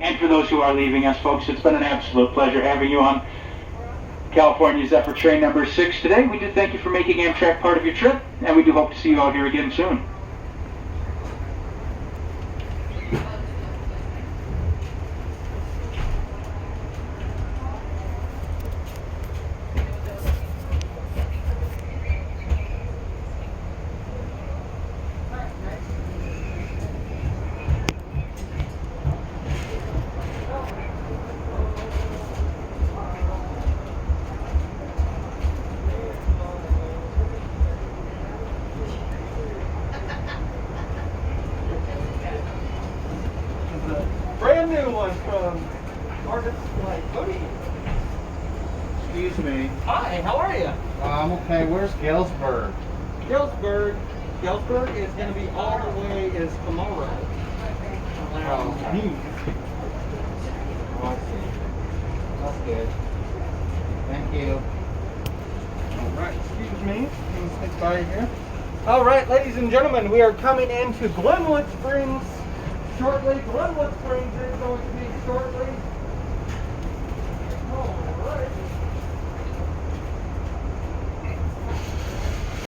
And for those who are leaving us, folks, it's been an absolute pleasure having you on California Zephyr train number 6 today. We do thank you for making Amtrak part of your trip, and we do hope to see you out here again soon. Brand new one from Marcus Cody. Excuse me. Hi, how are you? I'm okay. Where's Galesburg? Galesburg is going to be all the way is tomorrow. Oh, Noon. I see. That's good. Thank you. Alright, excuse me. Let me stick by here. Alright, ladies and gentlemen, we are coming into Glenwood Springs shortly. Glenwood Springs is going to be shortly.